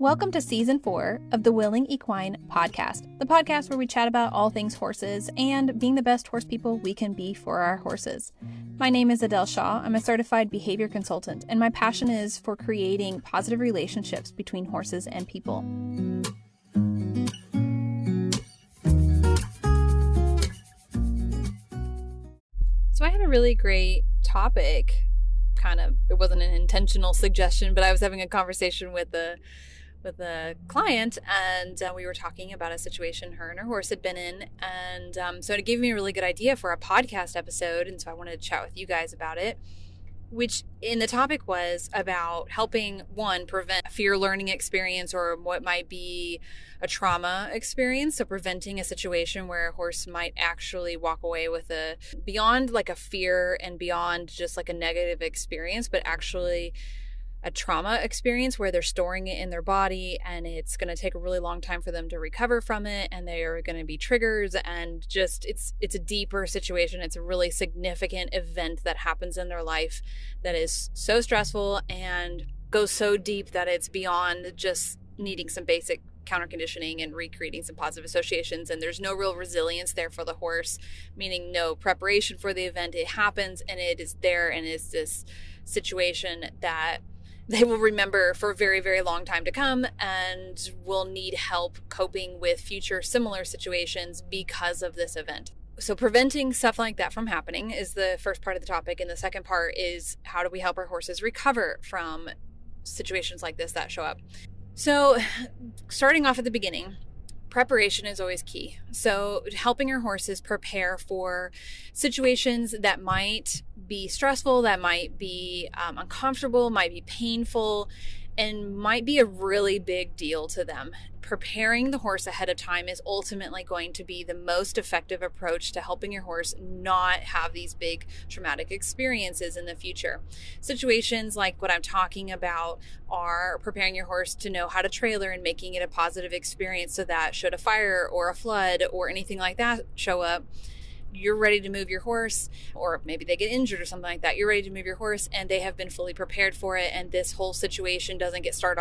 Welcome to Season 4 of the Willing Equine Podcast, the podcast where we chat about all things horses and being the best horse people we can be for our horses. My name is Adele Shaw. I'm a certified behavior consultant, and my passion is for creating positive relationships between horses and people. So I had a really great topic. It wasn't an intentional suggestion, but I was having a conversation with a client, and we were talking about a situation her and her horse had been in, and so it gave me a really good idea for a podcast episode, and so I wanted to chat with you guys about it, which in the topic was about helping one prevent a fear learning experience or what might be a trauma experience. So preventing a situation where a horse might actually walk away with beyond like a fear and beyond just like a negative experience, but actually a trauma experience where they're storing it in their body and it's going to take a really long time for them to recover from it, and they are going to be triggers, and just it's a deeper situation. It's a really significant event that happens in their life that is so stressful and goes so deep that it's beyond just needing some basic counter conditioning and recreating some positive associations, and there's no real resilience there for the horse, meaning no preparation for the event. It happens and it is there, and it's this situation that they will remember for a very, very long time to come and will need help coping with future similar situations because of this event. So preventing stuff like that from happening is the first part of the topic. And the second part is, how do we help our horses recover from situations like this that show up? So starting off at the beginning, preparation is always key. So helping your horses prepare for situations that might be stressful, that might be uncomfortable, might be painful, and might be a really big deal to them. Preparing the horse ahead of time is ultimately going to be the most effective approach to helping your horse not have these big traumatic experiences in the future. Situations like what I'm talking about are preparing your horse to know how to trailer and making it a positive experience, so that should a fire or a flood or anything like that show up, you're ready to move your horse, or maybe they get injured or something like that. You're ready to move your horse and they have been fully prepared for it, and this whole situation doesn't get started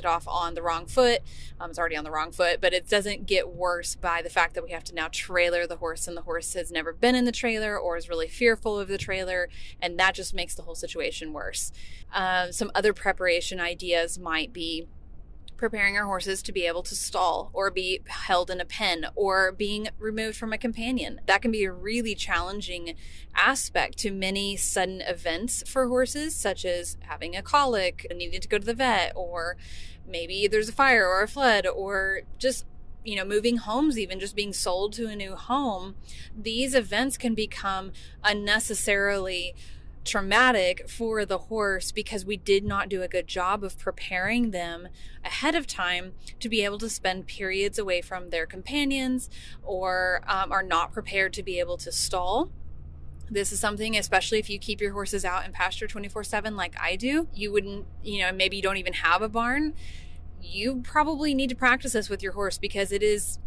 off on the wrong foot. It's already on the wrong foot, but it doesn't get worse by the fact that we have to now trailer the horse, and the horse has never been in the trailer or is really fearful of the trailer, and that just makes the whole situation worse. Some other preparation ideas might be preparing our horses to be able to stall or be held in a pen or being removed from a companion. That can be a really challenging aspect to many sudden events for horses, such as having a colic, needing to go to the vet, or maybe there's a fire or a flood, or just moving homes, even just being sold to a new home. These events can become unnecessarily traumatic for the horse because we did not do a good job of preparing them ahead of time to be able to spend periods away from their companions, or are not prepared to be able to stall. This is something, especially if you keep your horses out in pasture 24/7 like I do, you wouldn't, maybe you don't even have a barn. You probably need to practice this with your horse, because it is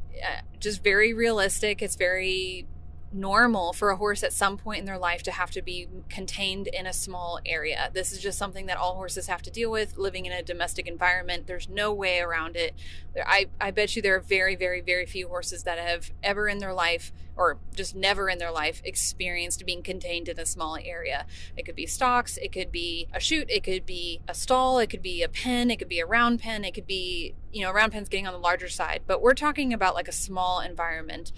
just very realistic. It's very normal for a horse at some point in their life to have to be contained in a small area. This is just something that all horses have to deal with living in a domestic environment. There's no way around it. I bet you there are very, very, very few horses that have ever in their life, or just never in their life, experienced being contained in a small area. It could be stocks, it could be a chute, it could be a stall, it could be a pen, it could be a round pen, it could be, a round pen's getting on the larger side. But we're talking about like a small environment,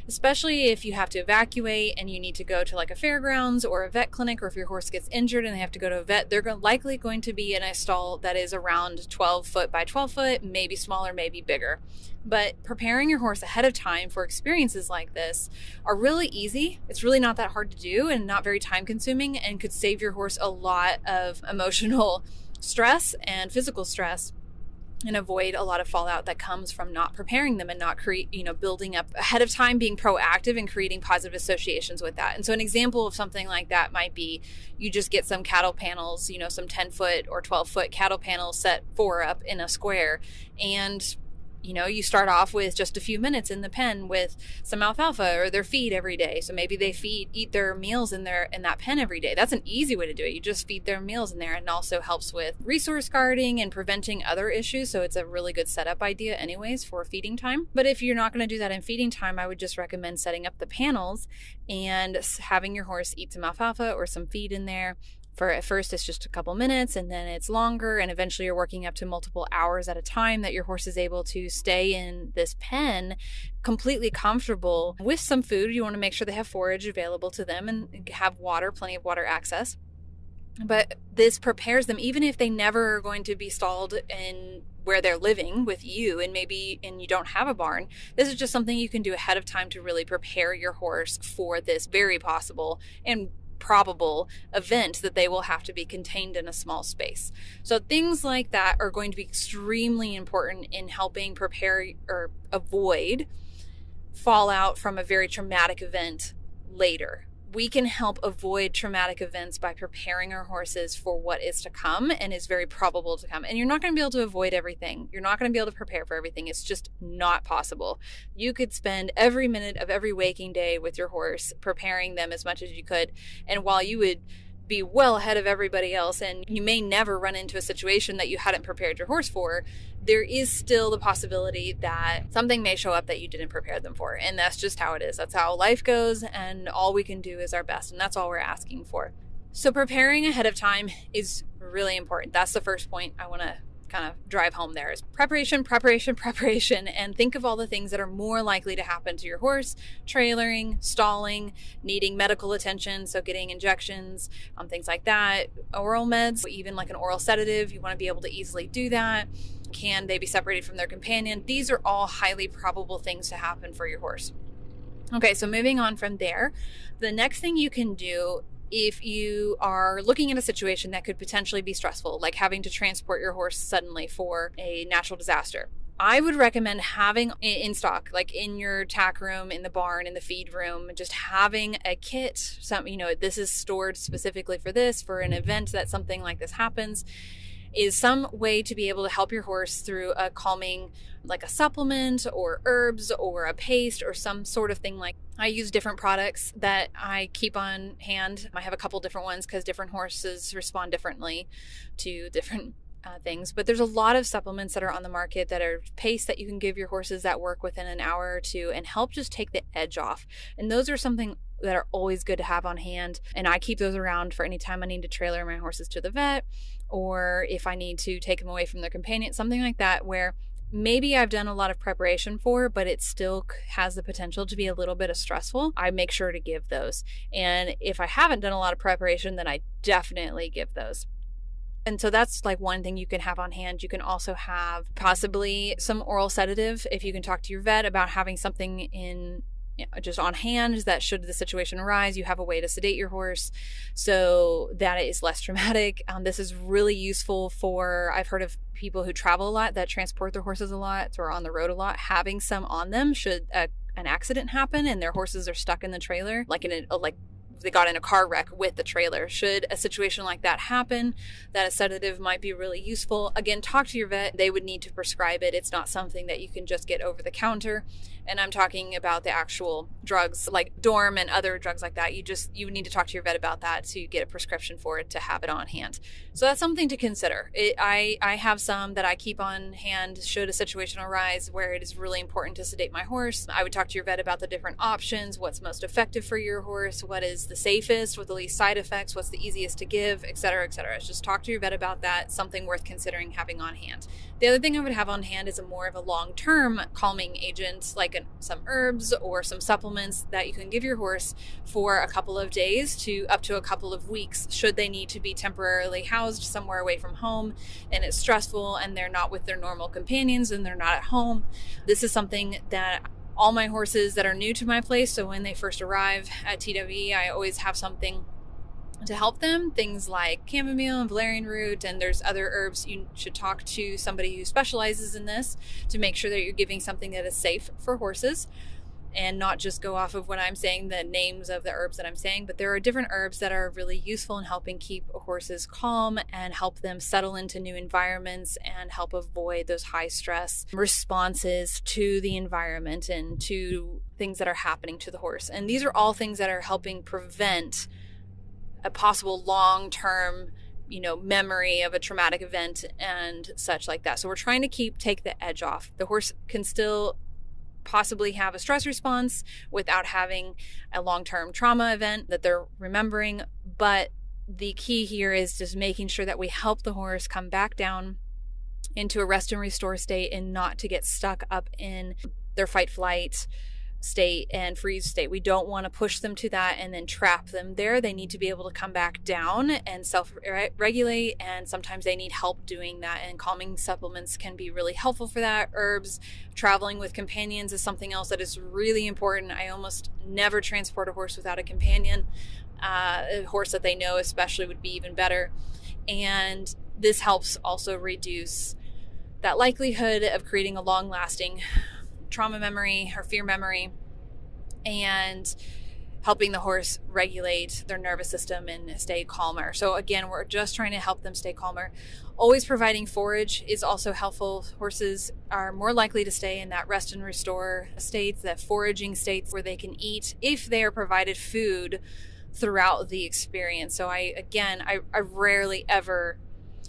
especially if you have to evacuate and you need to go to like a fairgrounds or a vet clinic, or if your horse gets injured and they have to go to a vet, they're likely going to be in a stall that is around 12 foot by 12 foot, maybe smaller, maybe bigger. But preparing your horse ahead of time for experiences like this are really easy. It's really not that hard to do and not very time consuming, and could save your horse a lot of emotional stress and physical stress, and avoid a lot of fallout that comes from not preparing them and not building up ahead of time, being proactive and creating positive associations with that. And so an example of something like that might be you just get some cattle panels, some 10 foot or 12 foot cattle panels set 4 up in a square, and You start off with just a few minutes in the pen with some alfalfa or their feed every day. So maybe they eat their meals in that pen every day. That's an easy way to do it. You just feed their meals in there, and also helps with resource guarding and preventing other issues. So it's a really good setup idea anyways for feeding time. But if you're not going to do that in feeding time, I would just recommend setting up the panels and having your horse eat some alfalfa or some feed in there. For at first, it's just a couple minutes, and then it's longer, and eventually you're working up to multiple hours at a time that your horse is able to stay in this pen completely comfortable with some food. You want to make sure they have forage available to them and have water, plenty of water access. But this prepares them, even if they never are going to be stalled in where they're living with you, and you don't have a barn. This is just something you can do ahead of time to really prepare your horse for this very possible and probable event that they will have to be contained in a small space. So things like that are going to be extremely important in helping prepare or avoid fallout from a very traumatic event later. We can help avoid traumatic events by preparing our horses for what is to come and is very probable to come. And you're not going to be able to avoid everything. You're not going to be able to prepare for everything. It's just not possible. You could spend every minute of every waking day with your horse, preparing them as much as you could. And while you would be well ahead of everybody else, and you may never run into a situation that you hadn't prepared your horse for, there is still the possibility that something may show up that you didn't prepare them for. And that's just how it is. That's how life goes, and all we can do is our best, and that's all we're asking for. So preparing ahead of time is really important. That's the first point I want to kind of drive home there, is preparation, and think of all the things that are more likely to happen to your horse: trailering, stalling, needing medical attention, so getting injections, things like that, oral meds, even like an oral sedative. You want to be able to easily do that. Can they be separated from their companion? These are all highly probable things to happen for your horse. Okay, so moving on from there, the next thing you can do if you are looking at a situation that could potentially be stressful, like having to transport your horse suddenly for a natural disaster, I would recommend having in stock, like in your tack room, in the barn, in the feed room, just having a kit. This is stored specifically for this, for an event that something like this happens, is some way to be able to help your horse through a calming, like a supplement or herbs or a paste or some sort of thing. Like, I use different products that I keep on hand. I have a couple different ones because different horses respond differently to different things. But there's a lot of supplements that are on the market that are paste that you can give your horses that work within an hour or two and help just take the edge off. And those are something that are always good to have on hand. And I keep those around for any time I need to trailer my horses to the vet, or if I need to take them away from their companion, something like that, where maybe I've done a lot of preparation for, but it still has the potential to be a little bit of stressful. I make sure to give those. And if I haven't done a lot of preparation, then I definitely give those. And so that's like one thing you can have on hand. You can also have possibly some oral sedative if you can talk to your vet about having something just on hand, that should the situation arise, you have a way to sedate your horse so that it is less traumatic. This is really useful for, I've heard of people who travel a lot, that transport their horses a lot or on the road a lot, having some on them should an accident happen and their horses are stuck in the trailer, like they got in a car wreck with the trailer. Should a situation like that happen, that a sedative might be really useful. Again, talk to your vet. They would need to prescribe it. It's not something that you can just get over the counter. And I'm talking about the actual drugs like Dorm and other drugs like that. You need to talk to your vet about that to get a prescription for it, to have it on hand. So that's something to consider. I have some that I keep on hand should a situation arise where it is really important to sedate my horse. I would talk to your vet about the different options, what's most effective for your horse, what is the safest with the least side effects, what's the easiest to give, etc., etc. Just talk to your vet about that. Something worth considering having on hand. The other thing I would have on hand is a more of a long-term calming agent, like some herbs or some supplements that you can give your horse for a couple of days to up to a couple of weeks, should they need to be temporarily housed somewhere away from home and it's stressful and they're not with their normal companions and they're not at home. This is something that all my horses that are new to my place, so when they first arrive at TWE, I always have something to help them, things like chamomile and valerian root, and there's other herbs. You should talk to somebody who specializes in this to make sure that you're giving something that is safe for horses. and not just go off of what I'm saying, the names of the herbs that I'm saying, but there are different herbs that are really useful in helping keep horses calm and help them settle into new environments and help avoid those high stress responses to the environment and to things that are happening to the horse. And these are all things that are helping prevent a possible long-term memory of a traumatic event and such like that. So we're trying to take the edge off. The horse can still possibly have a stress response without having a long-term trauma event that they're remembering. But the key here is just making sure that we help the horse come back down into a rest and restore state and not to get stuck up in their fight flight state and freeze state. We don't want to push them to that and then trap them there. They need to be able to come back down and self-regulate, and sometimes they need help doing that, and calming supplements can be really helpful for that. Herbs, traveling with companions is something else that is really important. I almost never transport a horse without a companion. A horse that they know especially would be even better. And this helps also reduce that likelihood of creating a long-lasting trauma memory or fear memory, and helping the horse regulate their nervous system and stay calmer. So again, we're just trying to help them stay calmer. Always providing forage is also helpful. Horses are more likely to stay in that rest and restore states, that foraging states where they can eat if they are provided food throughout the experience. So I rarely ever,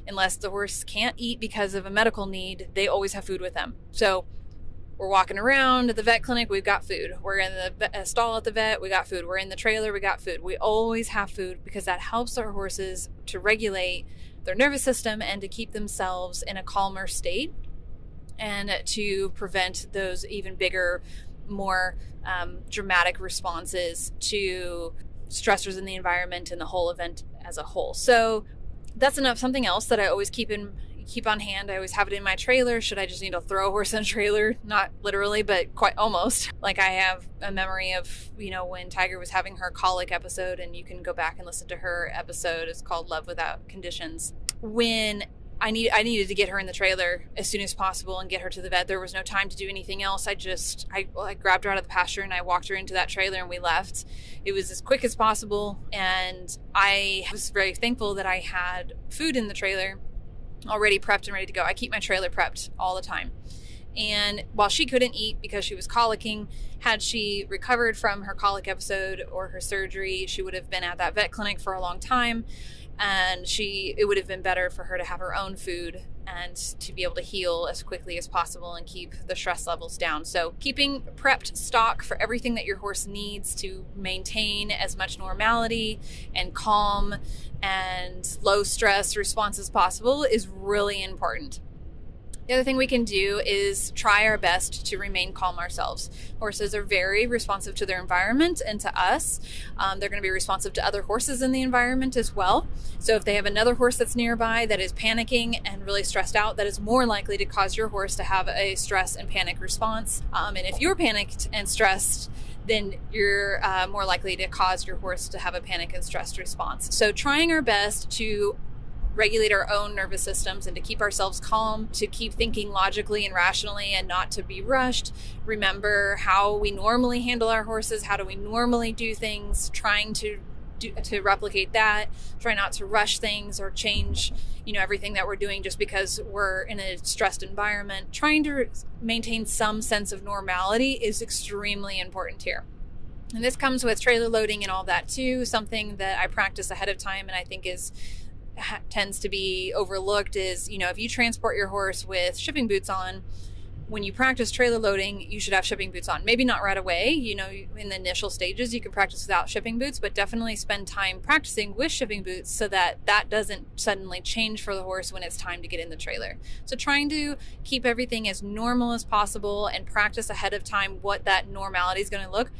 unless the horse can't eat because of a medical need, they always have food with them. So we're walking around at the vet clinic, we've got food. We're in the stall at the vet, we got food. We're in the trailer, we got food. We always have food because that helps our horses to regulate their nervous system and to keep themselves in a calmer state, and to prevent those even bigger, more dramatic responses to stressors in the environment and the whole event as a whole. So that's something else that I always keep on hand. I always have it in my trailer. Should I just need to throw a horse in a trailer? Not literally, but quite almost. Like I have a memory of, when Tiger was having her colic episode, and you can go back and listen to her episode. It's called Love Without Conditions. When I needed to get her in the trailer as soon as possible and get her to the vet. There was no time to do anything else. I grabbed her out of the pasture and I walked her into that trailer and we left. It was as quick as possible. And I was very thankful that I had food in the trailer already prepped and ready to go. I keep my trailer prepped all the time. And while she couldn't eat because she was colicking, had she recovered from her colic episode or her surgery, she would have been at that vet clinic for a long time. And it would have been better for her to have her own food and to be able to heal as quickly as possible and keep the stress levels down. So keeping prepped stock for everything that your horse needs to maintain as much normality and calm and low stress response as possible is really important. The other thing we can do is try our best to remain calm ourselves. Horses are very responsive to their environment and to us. They're going to be responsive to other horses in the environment as well. So if they have another horse that's nearby that is panicking and really stressed out, that is more likely to cause your horse to have a stress and panic response. And if you're panicked and stressed, then you're more likely to cause your horse to have a panic and stressed response. So trying our best to regulate our own nervous systems and to keep ourselves calm, to keep thinking logically and rationally and not to be rushed. Remember how we normally handle our horses, how do we normally do things, trying to replicate that. Try not to rush things or change, everything that we're doing just because we're in a stressed environment. Trying to maintain some sense of normality is extremely important here. And this comes with trailer loading and all that too. Something that I practice ahead of time and I think tends to be overlooked is, if you transport your horse with shipping boots on, when you practice trailer loading, you should have shipping boots on. Maybe not right away, in the initial stages, you can practice without shipping boots, but definitely spend time practicing with shipping boots so that doesn't suddenly change for the horse when it's time to get in the trailer. So trying to keep everything as normal as possible and practice ahead of time what that normality is going to look.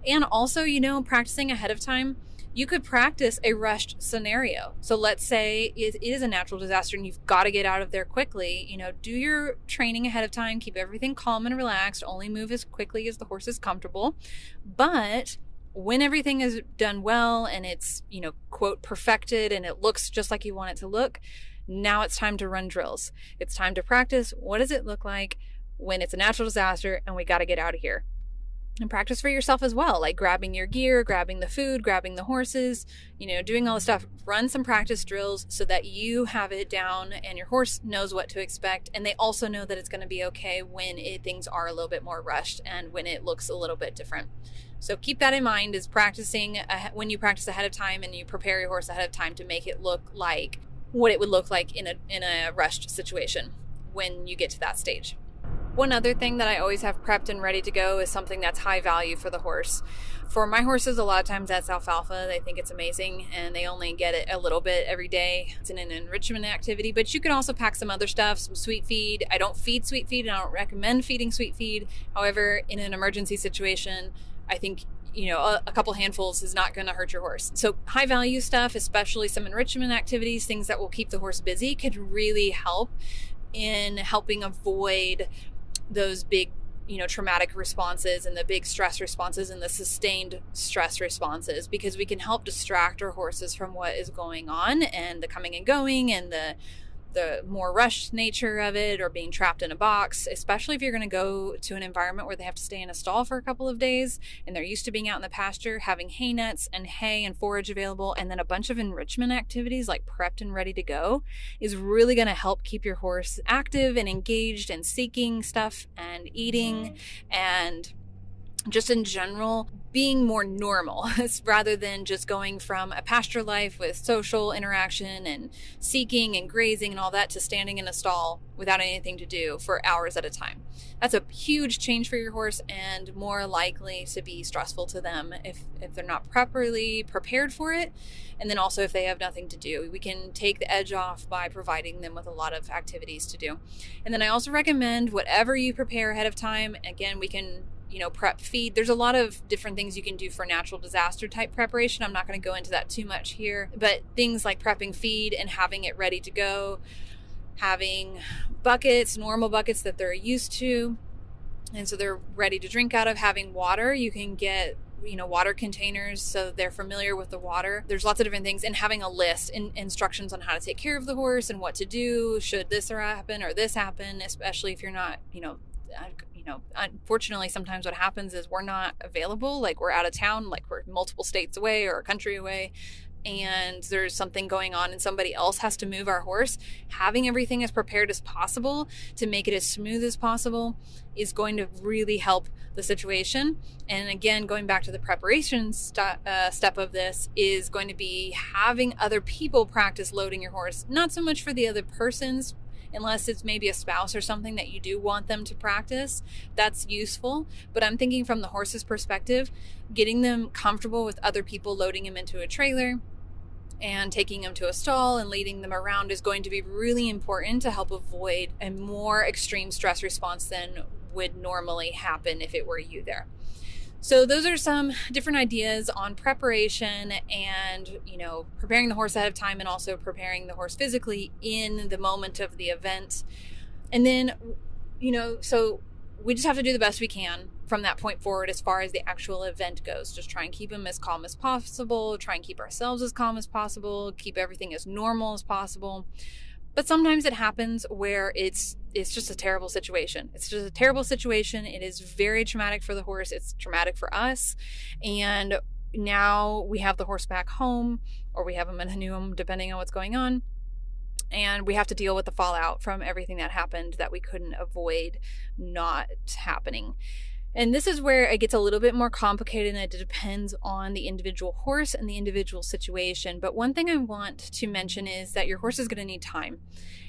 And also, practicing ahead of time, you could practice a rushed scenario. So let's say it is a natural disaster and you've got to get out of there quickly. Do your training ahead of time, keep everything calm and relaxed, only move as quickly as the horse is comfortable. But when everything is done well and it's, quote, perfected and it looks just like you want it to look, now it's time to run drills. It's time to practice. What does it look like when it's a natural disaster and we got to get out of here? And practice for yourself as well, like grabbing your gear, grabbing the food, grabbing the horses, doing all the stuff. Run some practice drills so that you have it down and your horse knows what to expect. And they also know that it's going to be okay when things are a little bit more rushed and when it looks a little bit different. So keep that in mind, is practicing when you practice ahead of time and you prepare your horse ahead of time to make it look like what it would look like in a rushed situation when you get to that stage. One other thing that I always have prepped and ready to go is something that's high value for the horse. For my horses, a lot of times that's alfalfa. They think it's amazing and they only get it a little bit every day. It's an enrichment activity, but you can also pack some other stuff, some sweet feed. I don't feed sweet feed and I don't recommend feeding sweet feed. However, in an emergency situation, I think a couple handfuls is not going to hurt your horse. So high value stuff, especially some enrichment activities, things that will keep the horse busy, could really help in helping avoid those big, traumatic responses and the big stress responses and the sustained stress responses, because we can help distract our horses from what is going on and the coming and going and the more rushed nature of it, or being trapped in a box, especially if you're going to go to an environment where they have to stay in a stall for a couple of days and they're used to being out in the pasture. Having hay nets and hay and forage available, and then a bunch of enrichment activities like prepped and ready to go, is really going to help keep your horse active and engaged and seeking stuff and eating and just in general being more normal rather than just going from a pasture life with social interaction and seeking and grazing and all that to standing in a stall without anything to do for hours at a time. That's a huge change for your horse and more likely to be stressful to them if they're not properly prepared for it. And then also if they have nothing to do, we can take the edge off by providing them with a lot of activities to do. And then I also recommend whatever you prepare ahead of time. Again, we can prep feed. There's a lot of different things you can do for natural disaster type preparation. I'm not going to go into that too much here, but things like prepping feed and having it ready to go, having buckets, normal buckets that they're used to, and so they're ready to drink out of. Having water, you can get water containers so they're familiar with the water. There's lots of different things, and having a list and instructions on how to take care of the horse and what to do should this happen or this happen, especially if you're not, unfortunately, sometimes what happens is we're not available, like we're out of town, like we're multiple states away or a country away, and there's something going on and somebody else has to move our horse. Having everything as prepared as possible to make it as smooth as possible is going to really help the situation. And again, going back to the preparation step of this is going to be having other people practice loading your horse, not so much for the other person's, unless it's maybe a spouse or something that you do want them to practice. That's useful. But I'm thinking from the horse's perspective, getting them comfortable with other people loading them into a trailer and taking them to a stall and leading them around is going to be really important to help avoid a more extreme stress response than would normally happen if it were you there. So those are some different ideas on preparation and, preparing the horse ahead of time and also preparing the horse physically in the moment of the event. And then, so we just have to do the best we can from that point forward as far as the actual event goes. Just try and keep them as calm as possible, try and keep ourselves as calm as possible, keep everything as normal as possible. But sometimes it happens where it's just a terrible situation. It's just a terrible situation. It is very traumatic for the horse. It's traumatic for us. And now we have the horse back home, or we have him in a new home, depending on what's going on. And we have to deal with the fallout from everything that happened that we couldn't avoid not happening. And this is where it gets a little bit more complicated, and it depends on the individual horse and the individual situation. But one thing I want to mention is that your horse is going to need time.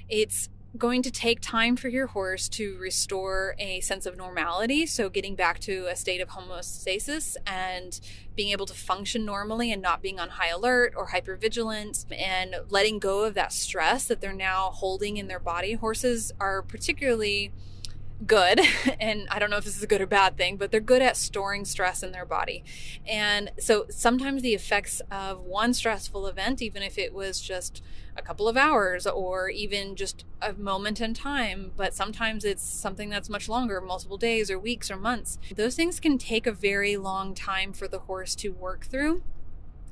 It's going to take time for your horse to restore a sense of normality. So getting back to a state of homeostasis and being able to function normally and not being on high alert or hypervigilant, and letting go of that stress that they're now holding in their body. Horses are particularly good, and I don't know if this is a good or bad thing, but they're good at storing stress in their body. And so sometimes the effects of one stressful event, even if it was just a couple of hours or even just a moment in time, but sometimes it's something that's much longer, multiple days or weeks or months. Those things can take a very long time for the horse to work through.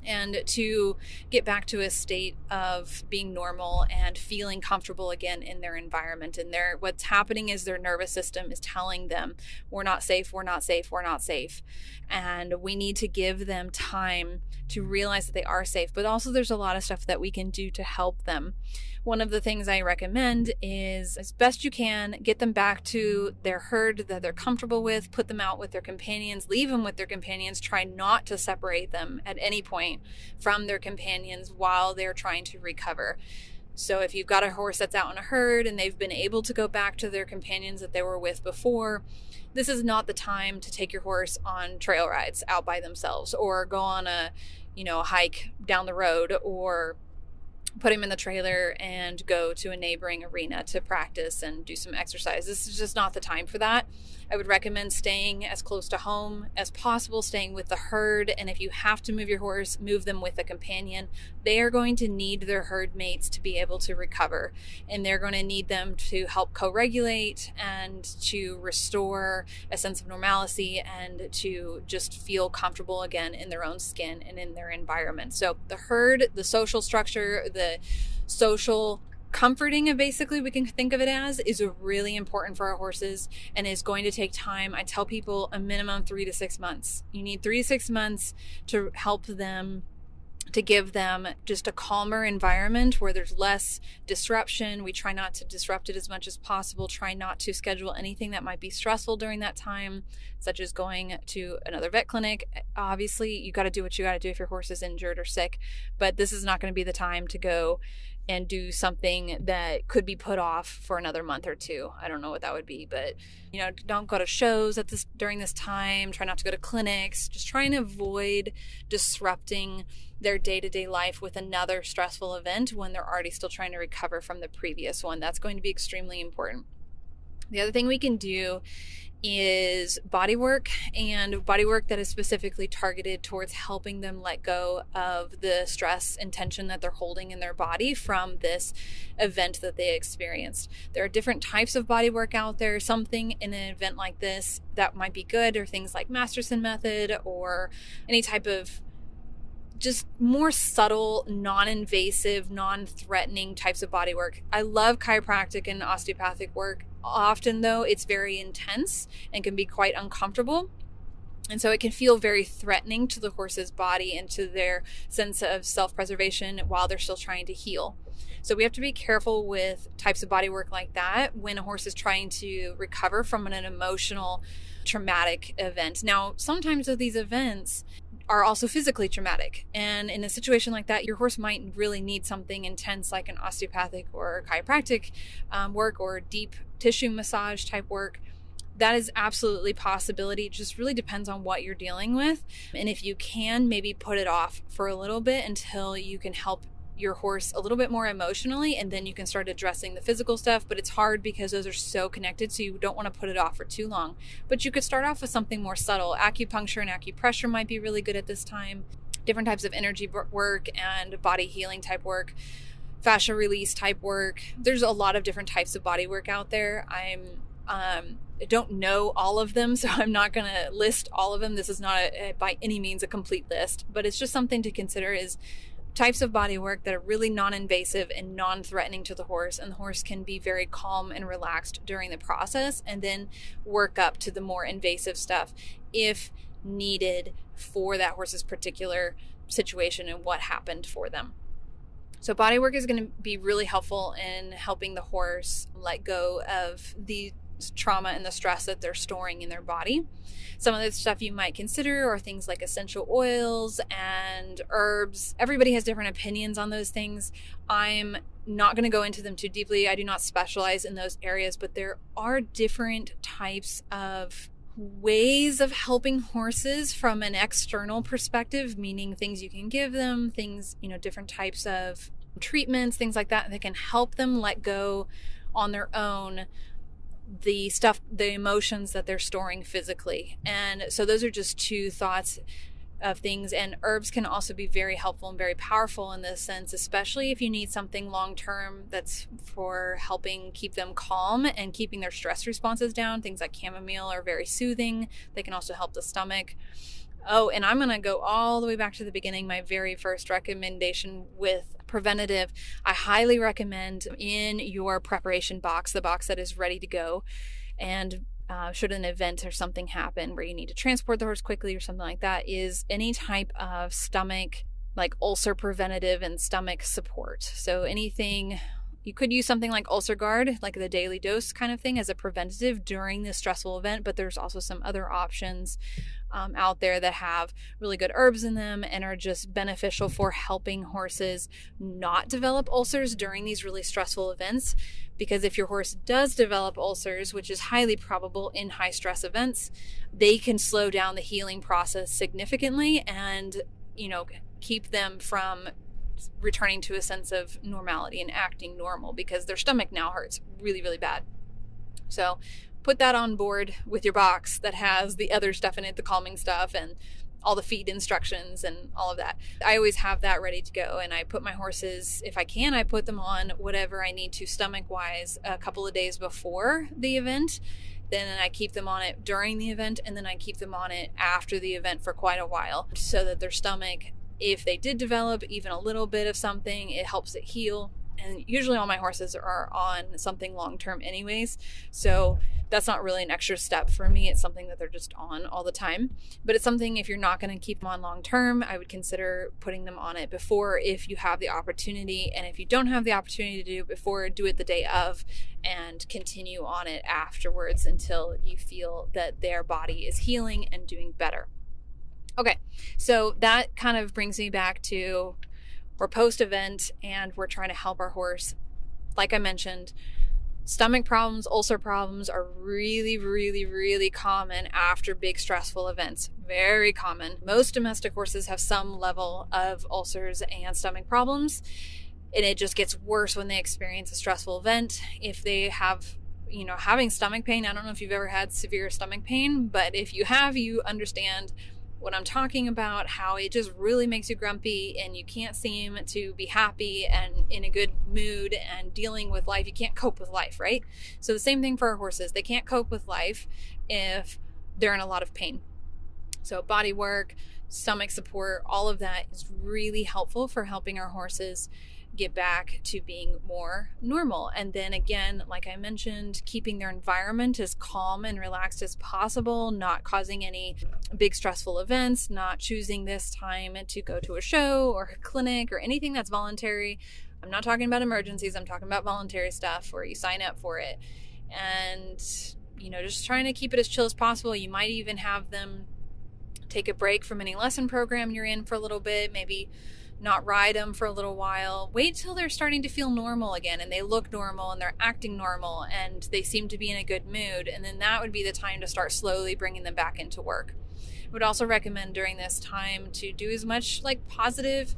and to get back to a state of being normal and feeling comfortable again in their environment. And what's happening is their nervous system is telling them, we're not safe, we're not safe, we're not safe. And we need to give them time to realize that they are safe. But also there's a lot of stuff that we can do to help them. One of the things I recommend is, as best you can, get them back to their herd that they're comfortable with, put them out with their companions, leave them with their companions, try not to separate them at any point from their companions while they're trying to recover. So if you've got a horse that's out in a herd and they've been able to go back to their companions that they were with before, this is not the time to take your horse on trail rides out by themselves, or go on a hike down the road, or put him in the trailer and go to a neighboring arena to practice and do some exercise. This is just not the time for that. I would recommend staying as close to home as possible, staying with the herd. And if you have to move your horse, move them with a companion. They are going to need their herd mates to be able to recover. And they're going to need them to help co-regulate and to restore a sense of normalcy and to just feel comfortable again in their own skin and in their environment. So the herd, the social structure, the social comforting of, basically we can think of it as, is really important for our horses and is going to take time. I tell people a minimum 3 to 6 months. You need 3 to 6 months to help them, to give them just a calmer environment where there's less disruption. We try not to disrupt it as much as possible, try not to schedule anything that might be stressful during that time, such as going to another vet clinic. Obviously, you got to do what you got to do if your horse is injured or sick, but this is not going to be the time to go and do something that could be put off for another month or two. I don't know what that would be, but don't go to shows during this time. Try not to go to clinics. Just try and avoid disrupting their day-to-day life with another stressful event when they're already still trying to recover from the previous one. That's going to be extremely important. The other thing we can do is body work, and body work that is specifically targeted towards helping them let go of the stress and tension that they're holding in their body from this event that they experienced. There are different types of body work out there. Something in an event like this that might be good are things like Masterson method, or any type of just more subtle, non-invasive, non-threatening types of body work. I love chiropractic and osteopathic work. Often, though, it's very intense and can be quite uncomfortable. And so it can feel very threatening to the horse's body and to their sense of self-preservation while they're still trying to heal. So we have to be careful with types of body work like that when a horse is trying to recover from an emotional, traumatic event. Now, sometimes of these events are also physically traumatic. And in a situation like that, your horse might really need something intense like an osteopathic or chiropractic work, or deep tissue massage type work. That is absolutely a possibility. It just really depends on what you're dealing with. And if you can, maybe put it off for a little bit until you can help your horse a little bit more emotionally, and then you can start addressing the physical stuff. But it's hard because those are so connected, so you don't want to put it off for too long. But you could start off with something more subtle. Acupuncture and acupressure might be really good at this time. Different types of energy work and body healing type work, fascia release type work. There's a lot of different types of body work out there. I don't know all of them, so I'm not going to list all of them. This is not by any means a complete list, but it's just something to consider, is types of body work that are really non-invasive and non-threatening to the horse, and the horse can be very calm and relaxed during the process, and then work up to the more invasive stuff if needed for that horse's particular situation and what happened for them. So body work is going to be really helpful in helping the horse let go of the trauma and the stress that they're storing in their body. Some of the stuff you might consider are things like essential oils and herbs. Everybody has different opinions on those things. I'm not going to go into them too deeply. I do not specialize in those areas, but there are different types of ways of helping horses from an external perspective, meaning things you can give them, things, different types of treatments, things like that can help them let go on their own the emotions that they're storing physically. And so those are just two thoughts of things. And herbs can also be very helpful and very powerful in this sense, especially if you need something long-term that's for helping keep them calm and keeping their stress responses down. Things like chamomile are very soothing. They can also help the stomach. Oh, and I'm going to go all the way back to the beginning. My very first recommendation with preventative, I highly recommend in your preparation box, the box that is ready to go. And should an event or something happen where you need to transport the horse quickly or something like that, is any type of stomach, like ulcer preventative and stomach support. So anything, you could use something like Ulcer Guard, like the daily dose kind of thing, as a preventative during this stressful event. But there's also some other options out there that have really good herbs in them and are just beneficial for helping horses not develop ulcers during these really stressful events. Because if your horse does develop ulcers, which is highly probable in high stress events, they can slow down the healing process significantly and, keep them from returning to a sense of normality and acting normal, because their stomach now hurts really, really bad. So put that on board with your box that has the other stuff in it, the calming stuff and all the feed instructions and all of that. I always have that ready to go. And I put my horses, if I can, I put them on whatever I need to stomach wise a couple of days before the event. Then I keep them on it during the event, and then I keep them on it after the event for quite a while, so that their stomach, if they did develop even a little bit of something, it helps it heal. And usually all my horses are on something long-term anyways, so that's not really an extra step for me. It's something that they're just on all the time. But it's something, if you're not going to keep them on long-term, I would consider putting them on it before if you have the opportunity. And if you don't have the opportunity to do it before, do it the day of and continue on it afterwards until you feel that their body is healing and doing better. Okay, so that kind of brings me back to, we're post-event and we're trying to help our horse. Like I mentioned, stomach problems, ulcer problems are really, really, really common after big stressful events. Very common. Most domestic horses have some level of ulcers and stomach problems, and it just gets worse when they experience a stressful event. If they have, having stomach pain, I don't know if you've ever had severe stomach pain, but if you have, you understand what I'm talking about, how it just really makes you grumpy and you can't seem to be happy and in a good mood and dealing with life. You can't cope with life, right? So the same thing for our horses. They can't cope with life if they're in a lot of pain. So body work, stomach support, all of that is really helpful for helping our horses get back to being more normal. And then again, like I mentioned, keeping their environment as calm and relaxed as possible, not causing any big stressful events, not choosing this time to go to a show or a clinic or anything that's voluntary. I'm not talking about emergencies. I'm talking about voluntary stuff where you sign up for it. And, just trying to keep it as chill as possible. You might even have them take a break from any lesson program you're in for a little bit, maybe not ride them for a little while. Wait till they're starting to feel normal again and they look normal and they're acting normal and they seem to be in a good mood. And then that would be the time to start slowly bringing them back into work. I would also recommend during this time to do as much like positive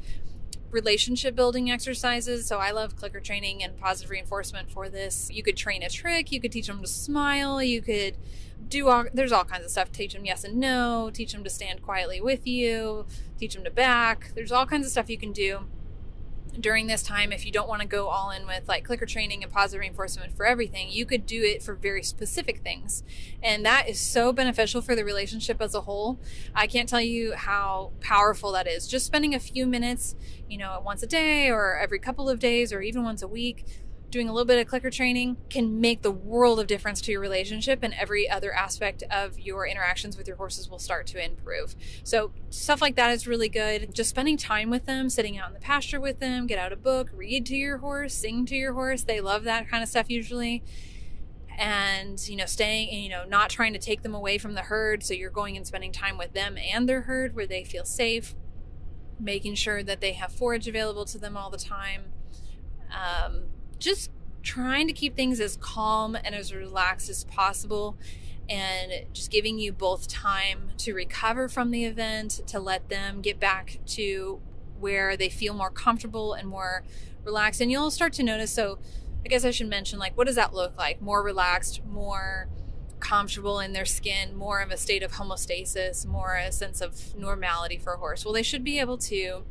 relationship building exercises. So I love clicker training and positive reinforcement for this. You could train a trick, you could teach them to smile, you could there's all kinds of stuff. Teach them yes and no, teach them to stand quietly with you, teach them to back. There's all kinds of stuff you can do during this time. If you don't want to go all in with like clicker training and positive reinforcement for everything, you could do it for very specific things. And that is so beneficial for the relationship as a whole. I can't tell you how powerful that is. Just spending a few minutes, once a day or every couple of days or even once a week, doing a little bit of clicker training can make the world of difference to your relationship, and every other aspect of your interactions with your horses will start to improve. So stuff like that is really good. Just spending time with them, sitting out in the pasture with them, get out a book, read to your horse, sing to your horse. They love that kind of stuff usually. And, staying, not trying to take them away from the herd. So you're going and spending time with them and their herd where they feel safe, making sure that they have forage available to them all the time. Just trying to keep things as calm and as relaxed as possible, and just giving you both time to recover from the event, to let them get back to where they feel more comfortable and more relaxed. And you'll start to notice, so I guess I should mention, like, what does that look like? More relaxed, more comfortable in their skin, more of a state of homeostasis, more a sense of normality for a horse. Well, they should be able to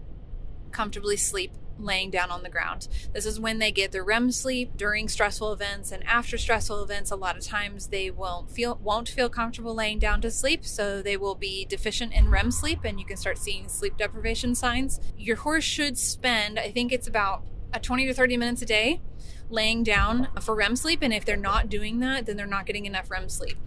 comfortably sleep laying down on the ground. This is when they get their REM sleep during stressful events, and after stressful events, a lot of times they won't feel comfortable laying down to sleep, so they will be deficient in REM sleep, and you can start seeing sleep deprivation signs. Your horse should spend, I think it's about 20 to 30 minutes a day laying down for REM sleep, and if they're not doing that, then they're not getting enough REM sleep.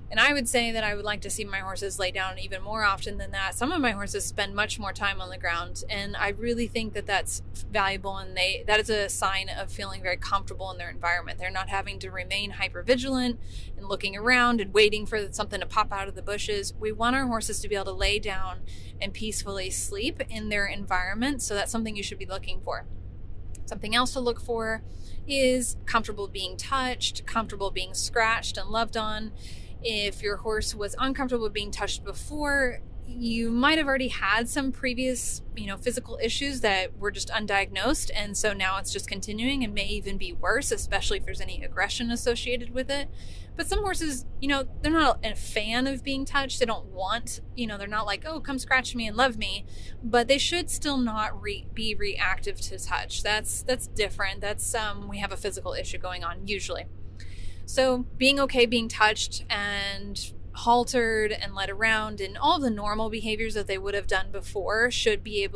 And I would say that I would like to see my horses lay down even more often than that. Some of my horses spend much more time on the ground, and I really think that that's valuable, and that is a sign of feeling very comfortable in their environment. They're not having to remain hypervigilant and looking around and waiting for something to pop out of the bushes. We want our horses to be able to lay down and peacefully sleep in their environment, so that's something you should be looking for. Something else to look for is comfortable being touched, comfortable being scratched and loved on. If your horse was uncomfortable being touched before, you might have already had some previous, physical issues that were just undiagnosed. And so now it's just continuing and may even be worse, especially if there's any aggression associated with it. But some horses, they're not a fan of being touched. They don't want, they're not like, oh, come scratch me and love me. But they should still not be reactive to touch. That's different. That's, we have a physical issue going on usually. So being okay being touched and haltered and led around and all the normal behaviors that they would have done before should be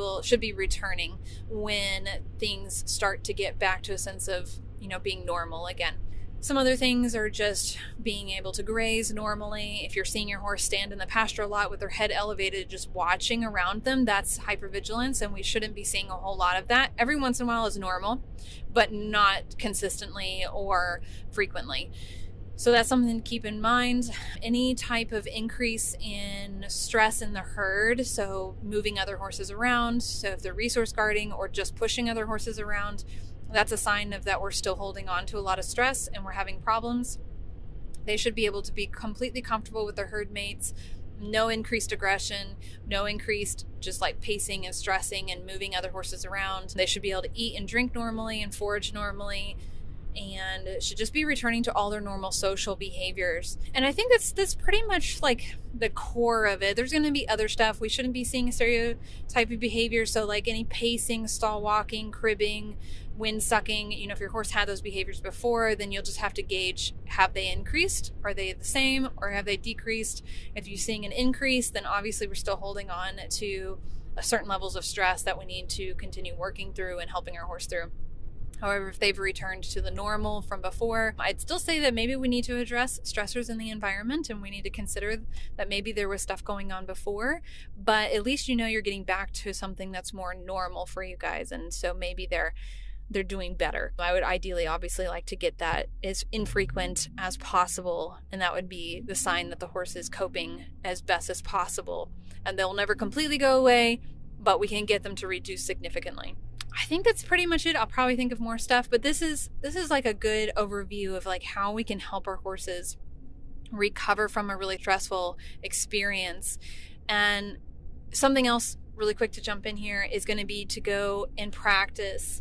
returning when things start to get back to a sense of, being normal again. Some other things are just being able to graze normally. If you're seeing your horse stand in the pasture a lot with their head elevated, just watching around them, that's hypervigilance, and we shouldn't be seeing a whole lot of that. Every once in a while is normal, but not consistently or frequently. So that's something to keep in mind. Any type of increase in stress in the herd, so moving other horses around, so if they're resource guarding or just pushing other horses around, that's a sign of that we're still holding on to a lot of stress and we're having problems. They should be able to be completely comfortable with their herd mates, no increased aggression, no increased just like pacing and stressing and moving other horses around. They should be able to eat and drink normally and forage normally, and should just be returning to all their normal social behaviors. And I think that's pretty much like the core of it. There's going to be other stuff. We shouldn't be seeing stereotypy behavior. So like any pacing, stall walking, cribbing, wind sucking, if your horse had those behaviors before, then you'll just have to gauge, have they increased? Are they the same or have they decreased? If you're seeing an increase, then obviously we're still holding on to certain levels of stress that we need to continue working through and helping our horse through. However, if they've returned to the normal from before, I'd still say that maybe we need to address stressors in the environment, and we need to consider that maybe there was stuff going on before, but at least you're getting back to something that's more normal for you guys, and so maybe they're doing better. I would ideally obviously like to get that as infrequent as possible, and that would be the sign that the horse is coping as best as possible, and they'll never completely go away, but we can get them to reduce significantly. I think that's pretty much it. I'll probably think of more stuff, but this is like a good overview of like how we can help our horses recover from a really stressful experience. And something else really quick to jump in here is going to be to go and practice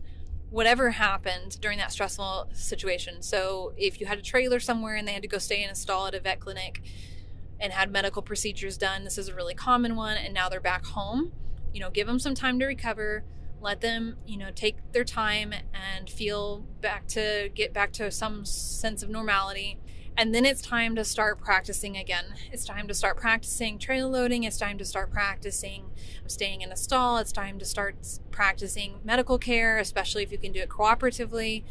whatever happened during that stressful situation. So if you had a trailer somewhere and they had to go stay in a stall at a vet clinic and had medical procedures done, this is a really common one, and now they're back home, give them some time to recover. Let them, take their time and get back to some sense of normality. And then it's time to start practicing again. It's time to start practicing trail loading. It's time to start practicing staying in a stall. It's time to start practicing medical care, especially if you can do it cooperatively.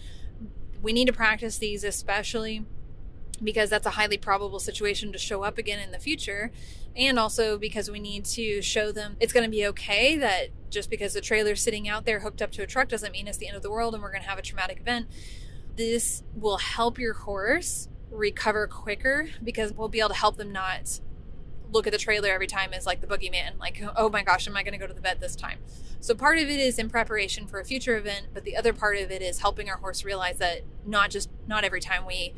We need to practice these, especially because that's a highly probable situation to show up again in the future. And also because we need to show them it's going to be okay, that just because the trailer's sitting out there hooked up to a truck doesn't mean it's the end of the world and we're going to have a traumatic event. This will help your horse recover quicker because we'll be able to help them not look at the trailer every time as like the boogeyman, like, oh my gosh, am I going to go to the vet this time? So part of it is in preparation for a future event, but the other part of it is helping our horse realize that not every time we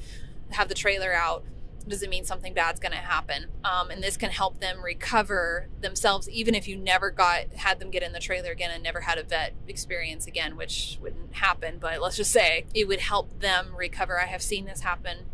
have the trailer out does it mean something bad's going to happen. And this can help them recover themselves, even if you never had them get in the trailer again and never had a vet experience again, which wouldn't happen, but let's just say it would help them recover. I have seen this happen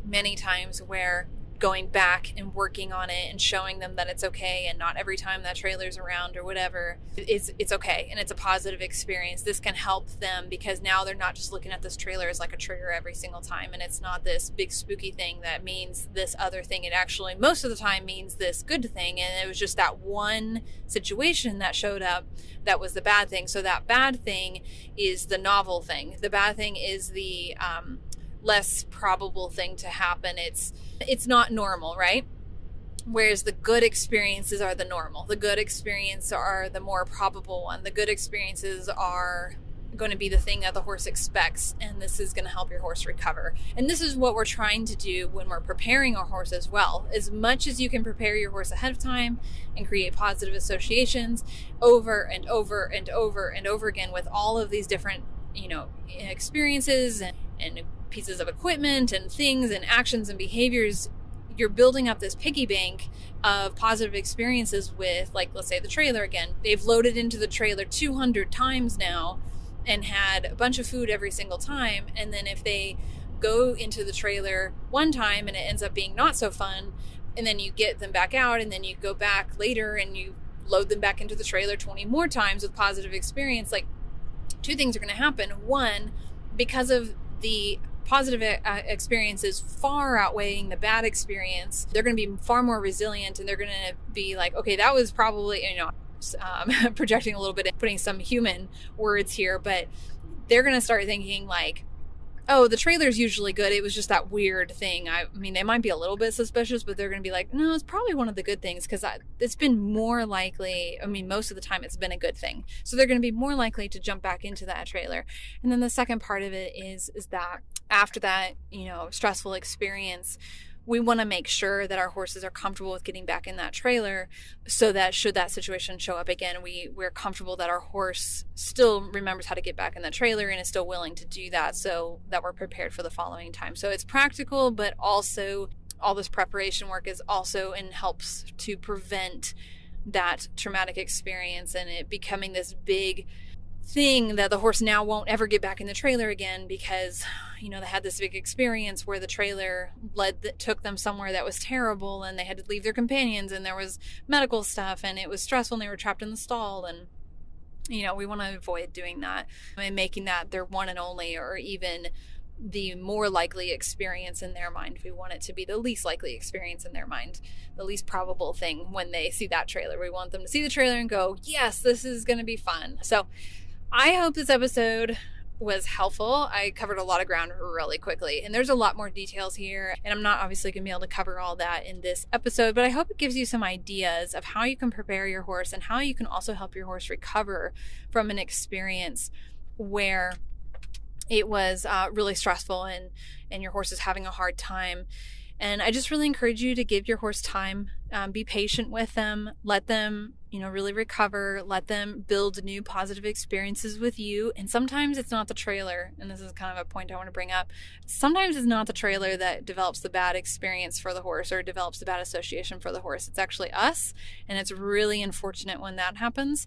many times where going back and working on it and showing them that it's okay, and not every time that trailer's around or whatever, it's okay and it's a positive experience. This can help them because now they're not just looking at this trailer as like a trigger every single time, and it's not this big spooky thing that means this other thing. It actually most of the time means this good thing, and it was just that one situation that showed up that was the bad thing. So that bad thing is the novel thing. The bad thing is the less probable thing to happen. It's not normal, right? Whereas the good experiences are the normal. The good experiences are the more probable one. The good experiences are going to be the thing that the horse expects, and this is going to help your horse recover. And this is what we're trying to do when we're preparing our horse as well. As much as you can prepare your horse ahead of time and create positive associations over and over and over and over again with all of these different, experiences and pieces of equipment and things and actions and behaviors, you're building up this piggy bank of positive experiences with, like, let's say the trailer again. They've loaded into the trailer 200 times now and had a bunch of food every single time. And then if they go into the trailer one time and it ends up being not so fun, and then you get them back out and then you go back later and you load them back into the trailer 20 more times with positive experience, like, two things are going to happen. One, because of the positive experiences far outweighing the bad experience, they're going to be far more resilient, and they're going to be like, okay, that was probably, projecting a little bit and putting some human words here, but they're going to start thinking like, oh, the trailer's usually good. It was just that weird thing. I mean, they might be a little bit suspicious, but they're going to be like, no, it's probably one of the good things, because it's been more likely. I mean, most of the time it's been a good thing. So they're going to be more likely to jump back into that trailer. And then the second part of it is that after that, stressful experience, we want to make sure that our horses are comfortable with getting back in that trailer, so that should that situation show up again, we're comfortable that our horse still remembers how to get back in the trailer and is still willing to do that, so that we're prepared for the following time. So it's practical, but also all this preparation work is also and helps to prevent that traumatic experience and it becoming this big thing that the horse now won't ever get back in the trailer again, because they had this big experience where the trailer took them somewhere that was terrible, and they had to leave their companions, and there was medical stuff, and it was stressful, and they were trapped in the stall. And we want to avoid doing that and making that their one and only, or even the more likely experience in their mind. We want it to be the least likely experience in their mind, the least probable thing when they see that trailer. We want them to see the trailer and go, yes, this is going to be fun. So I hope this episode was helpful. I covered a lot of ground really quickly, and there's a lot more details here, and I'm not obviously going to be able to cover all that in this episode, but I hope it gives you some ideas of how you can prepare your horse and how you can also help your horse recover from an experience where it was really stressful and your horse is having a hard time. And I just really encourage you to give your horse time, be patient with them, let them, really recover, let them build new positive experiences with you. And sometimes it's not the trailer, and this is kind of a point I want to bring up. Sometimes it's not the trailer that develops the bad experience for the horse or develops the bad association for the horse. It's actually us, and it's really unfortunate when that happens.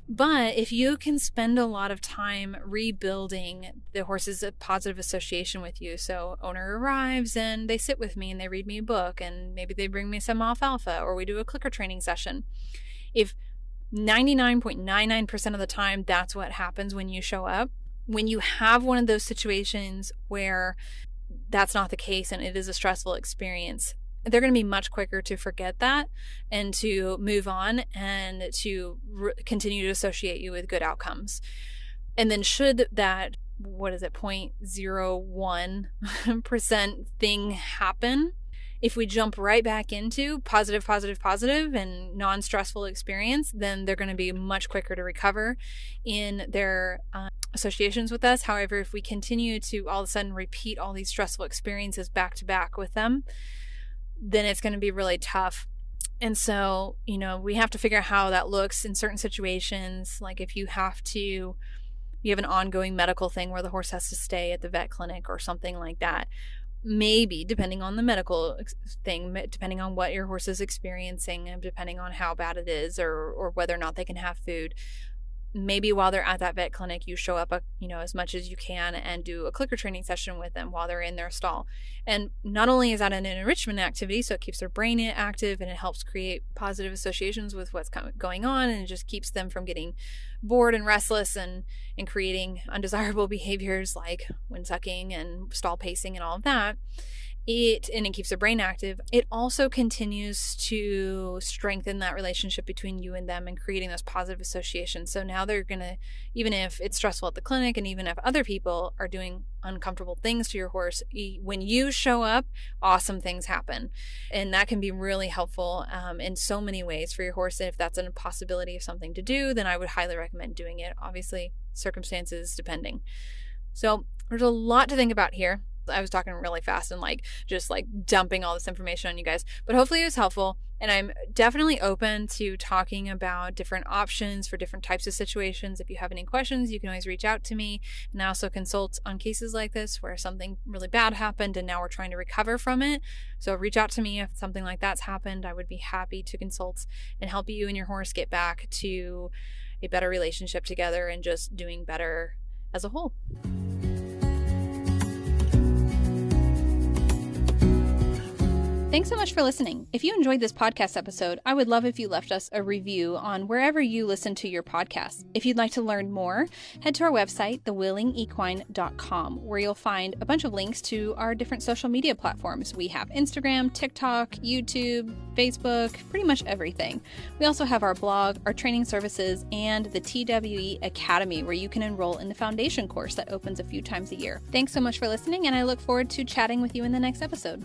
But if you can spend a lot of time rebuilding the horse's positive association with you, so owner arrives and they sit with me and they read me a book, and maybe they bring me some alfalfa, or we do a clicker training session. If 99.99% of the time that's what happens when you show up, when you have one of those situations where that's not the case and it is a stressful experience, they're going to be much quicker to forget that and to move on and to continue to associate you with good outcomes. And then should that, 0.01% thing happen, if we jump right back into positive and non-stressful experience, then they're going to be much quicker to recover in their associations with us. However, if we continue to all of a sudden repeat all these stressful experiences back to back with them, then it's going to be really tough. And so, we have to figure out how that looks in certain situations. Like if you have an ongoing medical thing where the horse has to stay at the vet clinic or something like that. Maybe, depending on the medical thing, depending on what your horse is experiencing, and depending on how bad it is or whether or not they can have food, maybe while they're at that vet clinic, you show up, as much as you can and do a clicker training session with them while they're in their stall. And not only is that an enrichment activity, so it keeps their brain active and it helps create positive associations with what's going on, and it just keeps them from getting bored and restless and creating undesirable behaviors like wind sucking and stall pacing and all of that. It keeps their brain active. It also continues to strengthen that relationship between you and them and creating those positive associations. So now they're going to, even if it's stressful at the clinic and even if other people are doing uncomfortable things to your horse, when you show up, awesome things happen. And that can be really helpful in so many ways for your horse. And if that's a possibility of something to do, then I would highly recommend doing it. Obviously, circumstances depending. So there's a lot to think about here. I was talking really fast and just dumping all this information on you guys, but hopefully it was helpful. And I'm definitely open to talking about different options for different types of situations. If you have any questions, you can always reach out to me. And I also consult on cases like this where something really bad happened and now we're trying to recover from it. So reach out to me if something like that's happened. I would be happy to consult and help you and your horse get back to a better relationship together and just doing better as a whole. Thanks so much for listening. If you enjoyed this podcast episode, I would love if you left us a review on wherever you listen to your podcasts. If you'd like to learn more, head to our website, thewillingequine.com, where you'll find a bunch of links to our different social media platforms. We have Instagram, TikTok, YouTube, Facebook, pretty much everything. We also have our blog, our training services, and the TWE Academy, where you can enroll in the foundation course that opens a few times a year. Thanks so much for listening, and I look forward to chatting with you in the next episode.